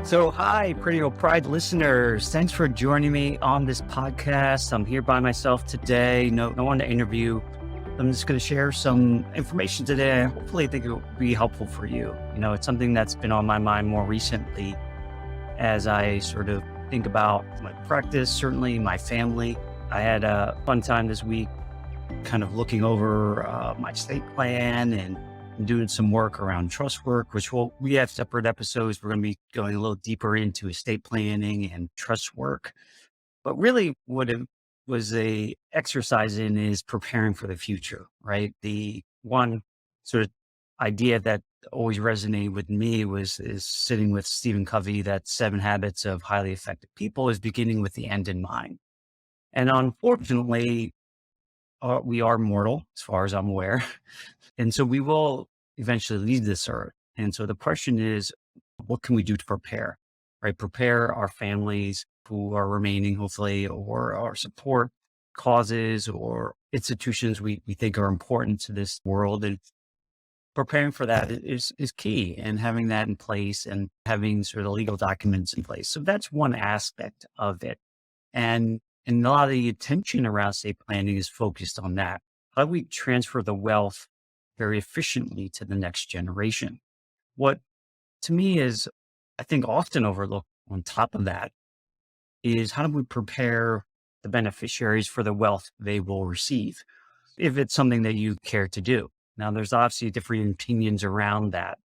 Hi, Pretty Old Pride listeners. Thanks for joining me on this podcast. I'm here by myself today. No one to interview. I'm just going to share some information today. Hopefully, I think it will be helpful for you. It's something that's been on my mind more recently as I sort of think about my practice, certainly my family. I had a fun time this week kind of looking over my estate plan and doing some work around trust work, which we have separate episodes. We're going to be going a little deeper into estate planning and trust work. But really what it was a exercise in is preparing for the future, right? The one sort of idea that always resonated with me is sitting with Stephen Covey, that 7 habits of highly effective people is beginning with the end in mind. And unfortunately, we are mortal, as far as I'm aware. And so we will eventually leave this earth. And so the question is, what can we do to prepare, right? Prepare our families who are remaining, hopefully, or our support causes or institutions we think are important to this world. And preparing for that is key, and having that in place and having sort of legal documents in place. So that's one aspect of it. And a lot of the attention around estate planning is focused on that. How do we transfer the wealth very efficiently to the next generation? What to me is, I think, often overlooked on top of that is how do we prepare the beneficiaries for the wealth they will receive if it's something that you care to do. Now, there's obviously different opinions around that.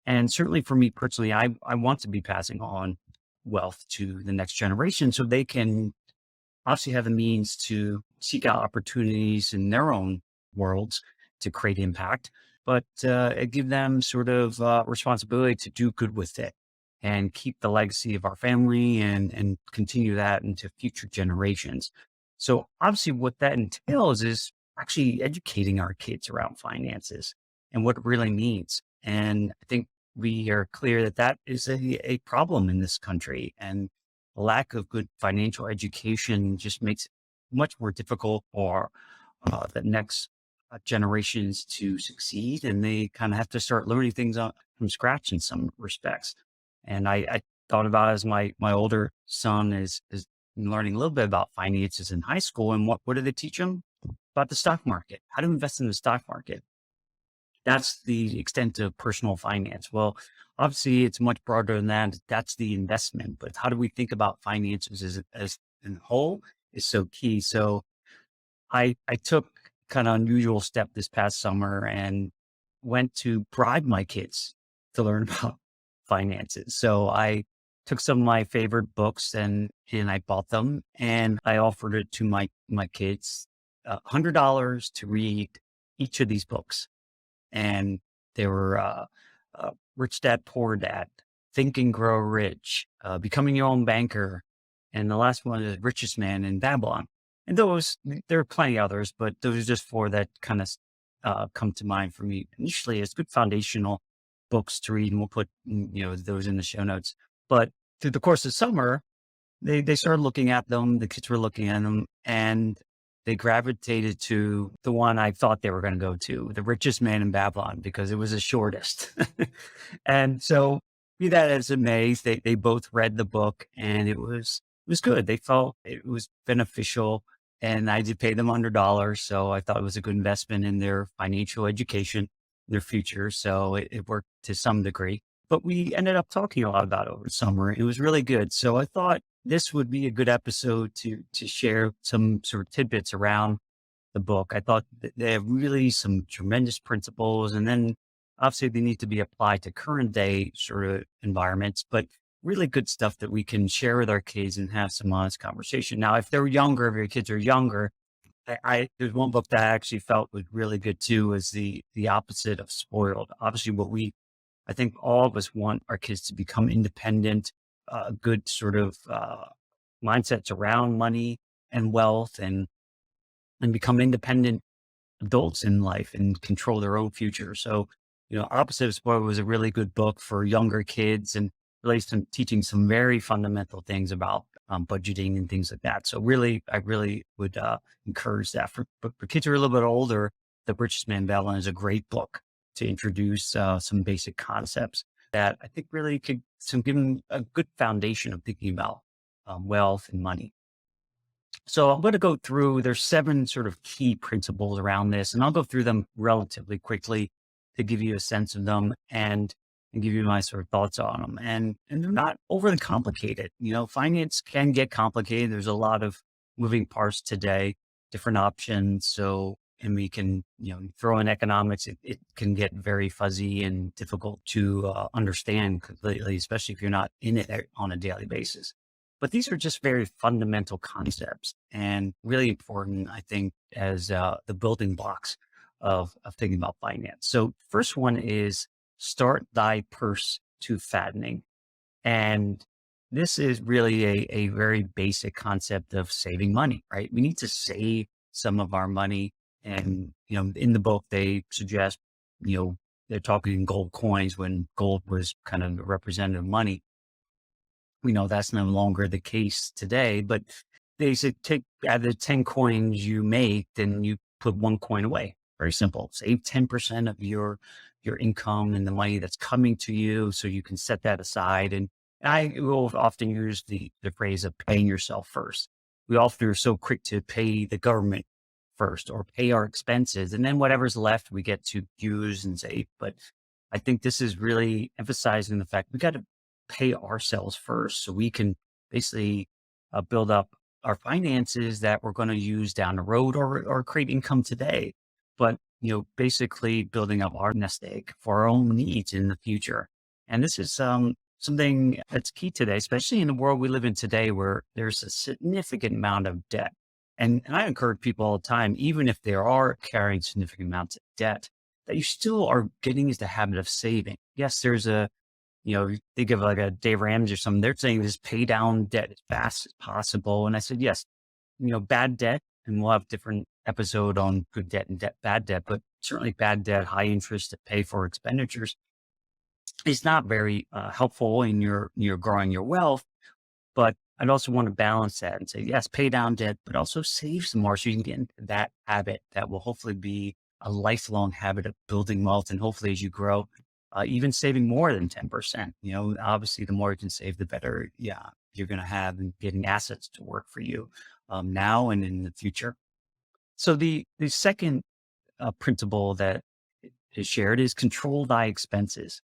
And certainly for me personally, I want to be passing on wealth to the next generation so they can obviously have the means to seek out opportunities in their own worlds to create impact, but give them sort of responsibility to do good with it and keep the legacy of our family and continue that into future generations. So obviously what that entails is actually educating our kids around finances and what it really means. And I think we are clear that that is a problem in this country. And the lack of good financial education just makes it much more difficult for the next generations to succeed. And they kind of have to start learning things from scratch in some respects. And I thought about as my older son is learning a little bit about finances in high school. And what do they teach him? About the stock market, how to invest in the stock market. That's the extent of personal finance. Well, obviously, it's much broader than that. That's the investment. But how do we think about finances as in whole is so key. So I took kind of unusual step this past summer and went to bribe my kids to learn about finances. So I took some of my favorite books and I bought them and I offered it to my kids, $100 to read each of these books. And they were Rich Dad, Poor Dad, Think and Grow Rich, Becoming Your Own Banker, and the last one is Richest Man in Babylon. And there are plenty others, but those are just four that kind of come to mind for me initially as good foundational books to read. And we'll put those in the show notes. But through the course of summer, they started looking at them. The kids were looking at them, and they gravitated to the one I thought they were going to go to, The Richest Man in Babylon, because it was the shortest. And so, be that as it may, they both read the book, and it was good. They felt it was beneficial, and I did pay them $100, so I thought it was a good investment in their financial education, their future. So it worked to some degree. But we ended up talking a lot about it over summer. It was really good. So I thought this would be a good episode to share some sort of tidbits around the book. I thought that they have really some tremendous principles, and then obviously they need to be applied to current day sort of environments, but really good stuff that we can share with our kids and have some honest conversation. Now, if they're younger, if your kids are younger, there's one book that I actually felt was really good too, is the opposite of spoiled. Obviously, I think all of us want our kids to become independent, good sort of mindsets around money and wealth, and become independent adults in life and control their own future. So, Opposite of Spoiled was a really good book for younger kids and really teaching some very fundamental things about budgeting and things like that. So really, I really would encourage that. But for kids who are a little bit older, The Richest Man Babylon is a great book to introduce some basic concepts that I think really could some give them a good foundation of thinking about wealth and money. So I'm going to go through, there's 7 sort of key principles around this, and I'll go through them relatively quickly to give you a sense of them and give you my sort of thoughts on them. And they're not overly complicated. Finance can get complicated. There's a lot of moving parts today, different options. And we can, throw in economics, it can get very fuzzy and difficult to understand completely, especially if you're not in it on a daily basis. But these are just very fundamental concepts and really important, I think, as the building blocks of thinking about finance. So first one is start thy purse to fattening. And this is really a very basic concept of saving money, right? We need to save some of our money. And, in the book, they suggest, they're talking gold coins when gold was kind of representative money. We know that's no longer the case today, but they said take out of the 10 coins you make, then you put 1 coin away. Very simple. Save 10% of your income and the money that's coming to you so you can set that aside. And I will often use the phrase of paying yourself first. We often are so quick to pay the government first or pay our expenses, and then whatever's left we get to use and save. But I think this is really emphasizing the fact we got to pay ourselves first so we can basically build up our finances that we're going to use down the road or create income today. But, basically building up our nest egg for our own needs in the future. And this is something that's key today, especially in the world we live in today where there's a significant amount of debt. And I encourage people all the time, even if they are carrying significant amounts of debt, that you still are getting into the habit of saving. Yes, there's you think of like a Dave Ramsey or something, they're saying just pay down debt as fast as possible. And I said, yes, bad debt, and we'll have different episode on good debt and bad debt, but certainly bad debt, high interest to pay for expenditures is not very helpful in your growing your wealth. But I'd also want to balance that and say, yes, pay down debt, but also save some more so you can get into that habit that will hopefully be a lifelong habit of building wealth. And hopefully as you grow, even saving more than 10%, obviously the more you can save, the better, yeah, you're going to have and getting assets to work for you now and in the future. So the second principle that is shared is control thy expenses.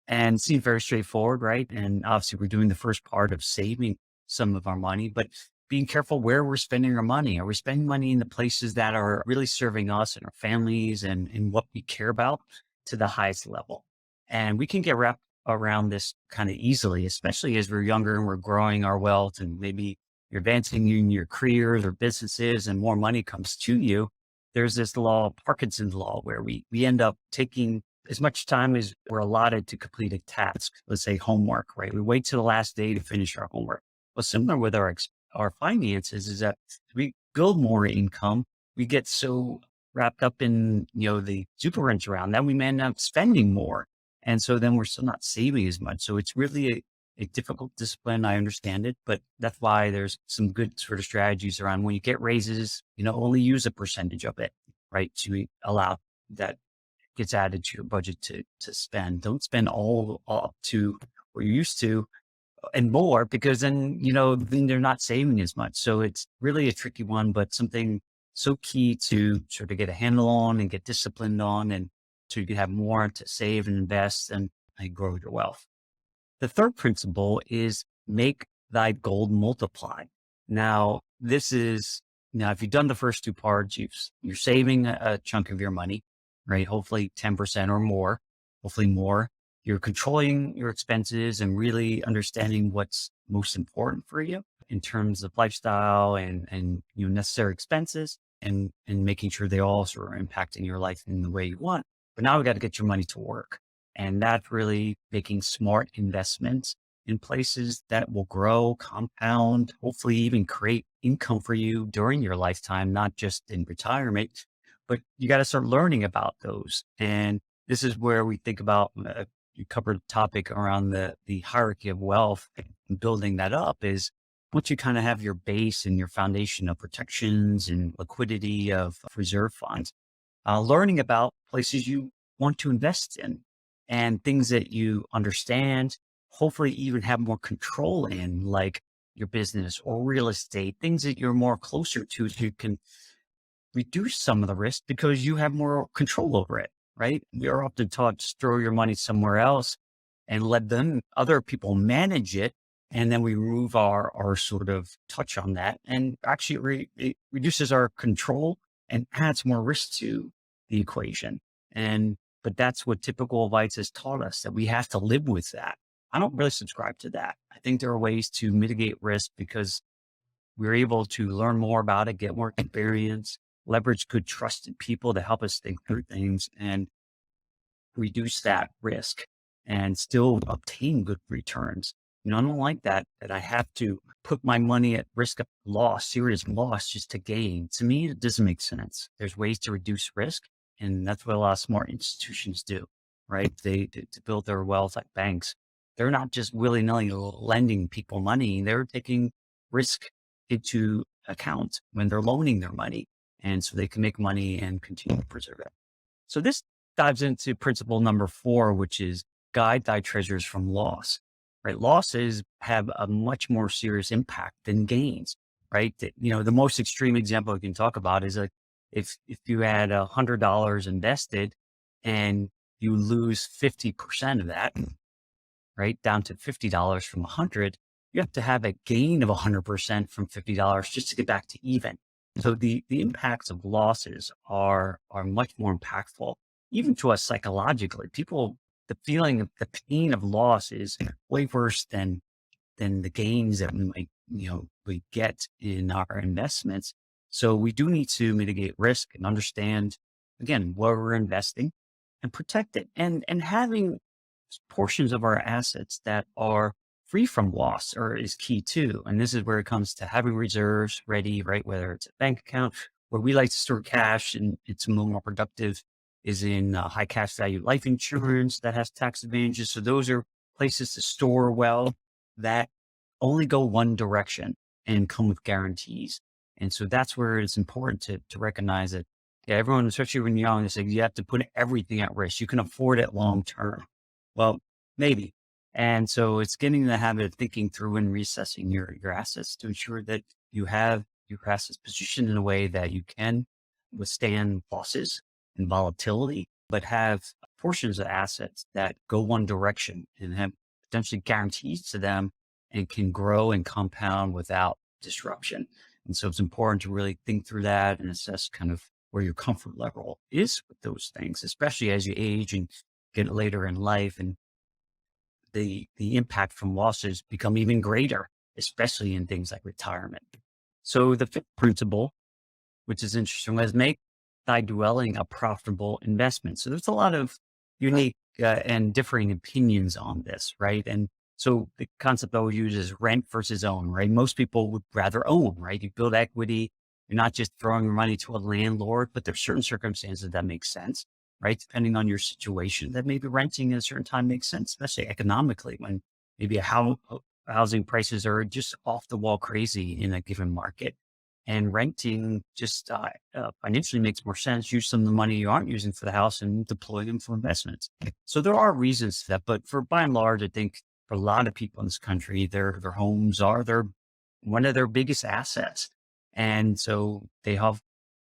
And seems very straightforward, right? And obviously we're doing the first part of saving some of our money, but being careful where we're spending our money. Are we spending money in the places that are really serving us and our families and what we care about to the highest level? And we can get wrapped around this kind of easily, especially as we're younger and we're growing our wealth and maybe you're advancing in your careers or businesses and more money comes to you. There's this law, Parkinson's law, where we end up taking as much time as we're allotted to complete a task, let's say homework, right? We wait till the last day to finish our homework. Well, similar with our finances is that we build more income. We get so wrapped up in, the super rich around that we may end up spending more. And so then we're still not saving as much. So it's really a difficult discipline. I understand it, but that's why there's some good sort of strategies around when you get raises, only use a percentage of it, right? To allow that gets added to your budget to spend. Don't spend all up to what you're used to and more, because then, then they're not saving as much. So it's really a tricky one, but something so key to sort of get a handle on and get disciplined on, and so you can have more to save and invest and grow your wealth. The third principle is make thy gold multiply. Now, if you've done the first 2 parts, you're saving a chunk of your money, right? Hopefully 10% or more, hopefully more. You're controlling your expenses and really understanding what's most important for you in terms of lifestyle and necessary expenses and making sure they all sort of are impacting your life in the way you want. But now we got to get your money to work. And that's really making smart investments in places that will grow, compound, hopefully even create income for you during your lifetime, not just in retirement, but you got to start learning about those. And this is where we think about, you covered a topic around the hierarchy of wealth and building that up is once you kind of have your base and your foundation of protections and liquidity of reserve funds, learning about places you want to invest in. and things that you understand, hopefully even have more control in, like your business or real estate, things that you're more closer to, so you can reduce some of the risk because you have more control over it, right? We are often taught to throw your money somewhere else and let other people manage it. And then we remove our sort of touch on that, and actually it reduces our control and adds more risk to the equation. And, but that's what typical advice has taught us, that we have to live with that. I don't really subscribe to that. I think there are ways to mitigate risk because we're able to learn more about it, get more experience, leverage good trusted people to help us think through things and reduce that risk and still obtain good returns. I don't like that I have to put my money at risk of loss, serious loss, just to gain. To me, it doesn't make sense. There's ways to reduce risk, and that's what a lot of smart institutions do, right? To build their wealth, like banks. They're not just willy-nilly lending people money. They're taking risk into account when they're loaning their money. And so they can make money and continue to preserve it. So this dives into principle number 4, which is guide thy treasures from loss, right? Losses have a much more serious impact than gains, right? The most extreme example we can talk about is like, if you had $100 invested and you lose 50% of that, right, down to $50 from 100, you have to have a gain of 100% from $50 just to get back to even. So the impacts of losses are much more impactful, even to us psychologically. The feeling of the pain of loss is way worse than the gains that we might, we get in our investments. So we do need to mitigate risk and understand, again, where we're investing and protect it, and having portions of our assets that are free from loss is key too. And this is where it comes to having reserves ready, right? Whether it's a bank account where we like to store cash and it's a little more productive, is in high cash value life insurance that has tax advantages. So those are places to store well that only go one direction and come with guarantees. And so that's where it's important to recognize that, yeah, everyone, especially when you're young, is like, you have to put everything at risk. You can afford it long term. Well, maybe. And so it's getting in the habit of thinking through and reassessing your assets to ensure that you have your assets positioned in a way that you can withstand losses and volatility, but have portions of assets that go one direction and have potentially guarantees to them and can grow and compound without disruption. And so it's important to really think through that and assess kind of where your comfort level is with those things, especially as you age and get later in life, and the impact from losses become even greater, especially in things like retirement. So the fifth principle, which is interesting, was make thy dwelling a profitable investment. So there's a lot of unique and differing opinions on this, right? And so the concept I would use is rent versus own, right? Most people would rather own, right? You build equity. You're not just throwing your money to a landlord, but there's certain circumstances that make sense, right? Depending on your situation, that maybe renting at a certain time makes sense, especially economically, when maybe housing prices are just off the wall crazy in a given market. And renting just financially makes more sense. Use some of the money you aren't using for the house and deploy them for investments. So there are reasons to that, but by and large, I think for a lot of people in this country, their homes are one of their biggest assets. And so they have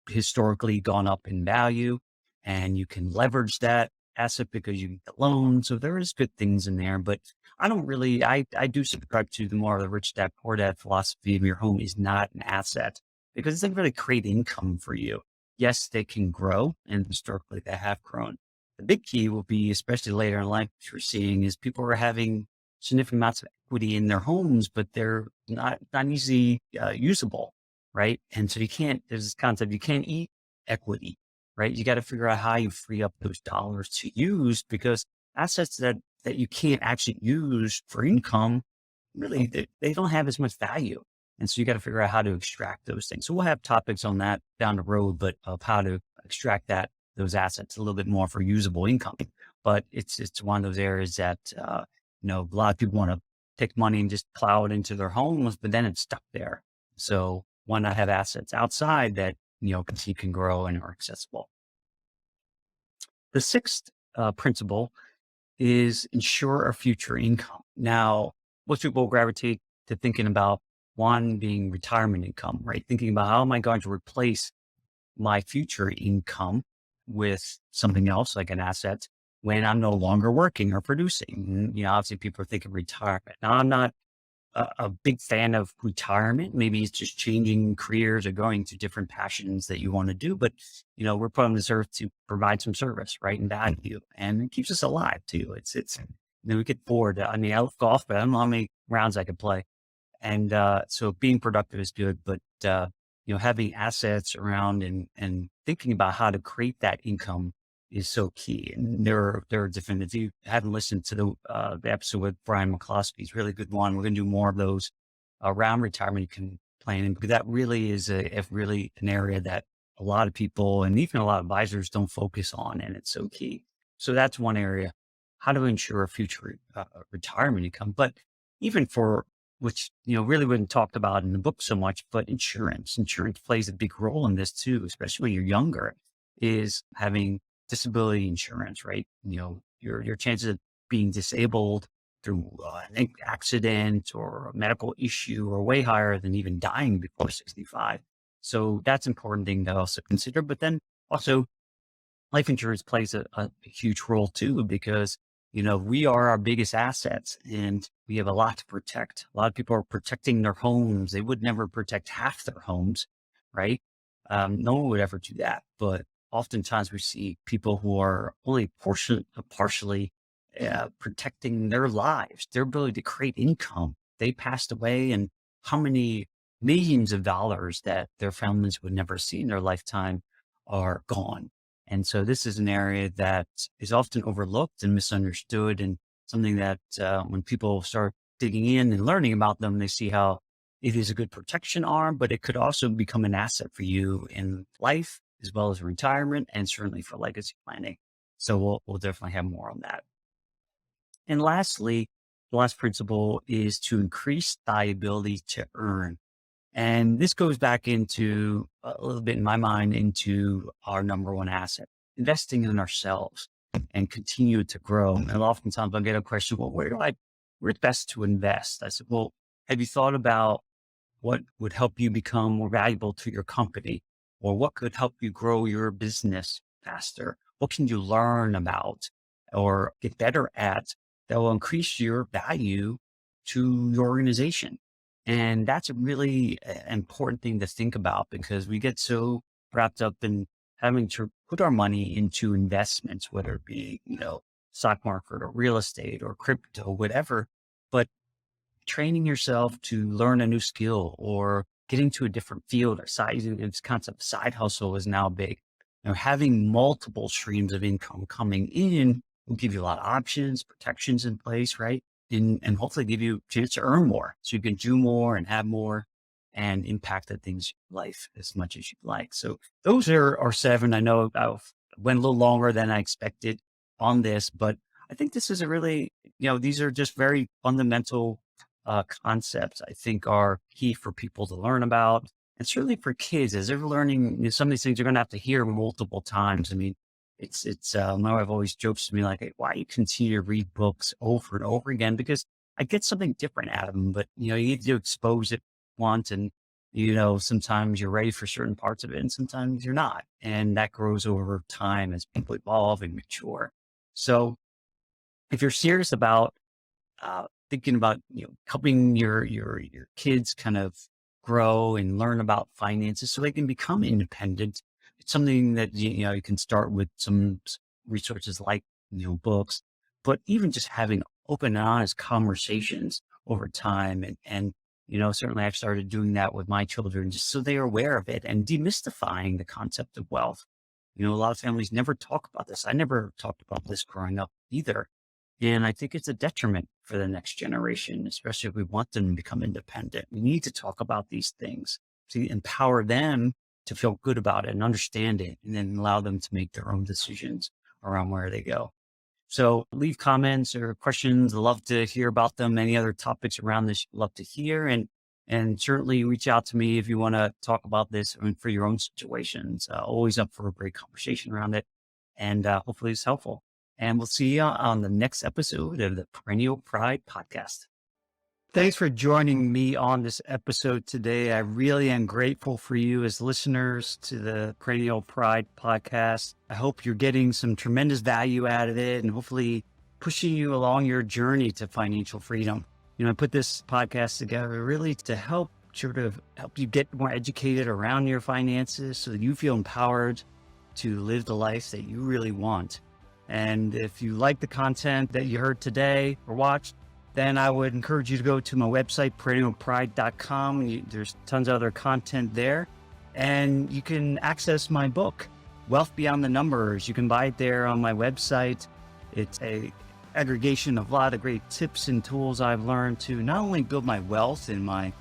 historically gone up in value, and you can leverage that asset because you get loans. So there is good things in there, but I don't really, I do subscribe to the more of the rich dad, poor dad philosophy of your home is not an asset because it doesn't really create income for you. Yes, they can grow, and historically they have grown. The big key will be, especially later in life, what you're seeing is people are having significant amounts of equity in their homes, but they're not easily usable, right? And so there's this concept, you can't eat equity, right? You got to figure out how you free up those dollars to use, because assets that you can't actually use for income, really, they don't have as much value. And so you got to figure out how to extract those things. So we'll have topics on that down the road, but of how to extract those assets a little bit more for usable income. But it's one of those areas that, a lot of people want to take money and just plow it into their homes, but then it's stuck there. So why not have assets outside that, can grow and are accessible? The sixth principle is ensure a future income. Now, most people gravitate to thinking about one being retirement income, right? Thinking about how am I going to replace my future income with something else like an asset when I'm no longer working or producing. Obviously people are thinking retirement. Now, I'm not a big fan of retirement. Maybe it's just changing careers or going to different passions that you want to do. But, we're put on this earth to provide some service, right? And value. And it keeps us alive too. We get bored. I mean, I love golf, but I don't know how many rounds I could play. And so being productive is good, but having assets around and thinking about how to create that income is so key. And there are different. If you haven't listened to the episode with Brian McCloskey, it's a really good one. We're going to do more of those around retirement planning because that really is a really an area that a lot of people and even a lot of advisors don't focus on, and it's so key. So that's one area. How to ensure a future retirement income, but even for which, really wasn't talked about in the book so much, but insurance. Insurance plays a big role in this too, especially when you're younger, is having disability insurance, right? Your chances of being disabled through an accident or a medical issue are way higher than even dying before 65. So that's an important thing to also consider. But then also life insurance plays a huge role too, because, we are our biggest assets and we have a lot to protect. A lot of people are protecting their homes. They would never protect half their homes, right? No one would ever do that. But oftentimes we see people who are only partially protecting their lives, their ability to create income. They passed away, and how many millions of dollars that their families would never see in their lifetime are gone. And so this is an area that is often overlooked and misunderstood, and something that when people start digging in and learning about them, they see how it is a good protection arm, but it could also become an asset for you in life as well as retirement and certainly for legacy planning. So we'll definitely have more on that. And lastly, the last principle is to increase thy ability to earn. And this goes back into a little bit in my mind into our number one asset, investing in ourselves and continue to grow. And oftentimes I'll get a question, well, where's best to invest? I said, well, have you thought about what would help you become more valuable to your company, or what could help you grow your business faster? What can you learn about or get better at that will increase your value to your organization? And that's a really important thing to think about, because we get so wrapped up in having to put our money into investments, whether it be, stock market or real estate or crypto, whatever. But training yourself to learn a new skill or getting to a different field or side, this concept of side hustle is now big. Having multiple streams of income coming in will give you a lot of options, protections in place, right? And hopefully give you a chance to earn more so you can do more and have more and impact the things in life as much as you'd like. So those are our seven. I know I went a little longer than I expected on this, but I think this is a really, these are just very fundamental concepts I think are key for people to learn about. And certainly for kids, as they're learning, some of these things you're going to have to hear multiple times. I mean, my wife always jokes to me like, hey, why you continue to read books over and over again? Because I get something different out of them, but you need to expose it once. And, sometimes you're ready for certain parts of it and sometimes you're not. And that grows over time as people evolve and mature. So if you're serious about thinking about helping your kids kind of grow and learn about finances so they can become independent, it's something that you can start with some resources like books, but even just having open and honest conversations over time, and certainly I've started doing that with my children just so they are aware of it and demystifying the concept of wealth. A lot of families never talk about this. I never talked about this growing up either. And I think it's a detriment for the next generation, especially if we want them to become independent. We need to talk about these things to empower them to feel good about it and understand it, and then allow them to make their own decisions around where they go. So leave comments or questions. I'd love to hear about them. Any other topics around this, you'd love to hear. And certainly reach out to me if you want to talk about this and for your own situations. Always up for a great conversation around it. And hopefully it's helpful. And we'll see you on the next episode of the Perennial Pride Podcast. Thanks for joining me on this episode today. I really am grateful for you as listeners to the Perennial Pride Podcast. I hope you're getting some tremendous value out of it and hopefully pushing you along your journey to financial freedom. I put this podcast together really to help you get more educated around your finances so that you feel empowered to live the life that you really want. And if you like the content that you heard today or watched, then I would encourage you to go to my website, perennialpride.com. There's tons of other content there. And you can access my book, Wealth Beyond the Numbers. You can buy it there on my website. It's a aggregation of a lot of great tips and tools I've learned to not only build my wealth in my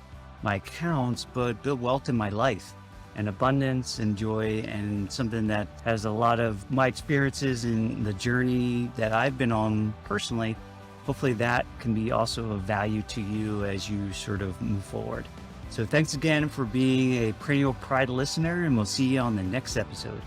accounts, but build wealth in my life and abundance and joy, and something that has a lot of my experiences in the journey that I've been on personally. Hopefully that can be also of value to you as you sort of move forward. So thanks again for being a Perennial Pride listener, and we'll see you on the next episode.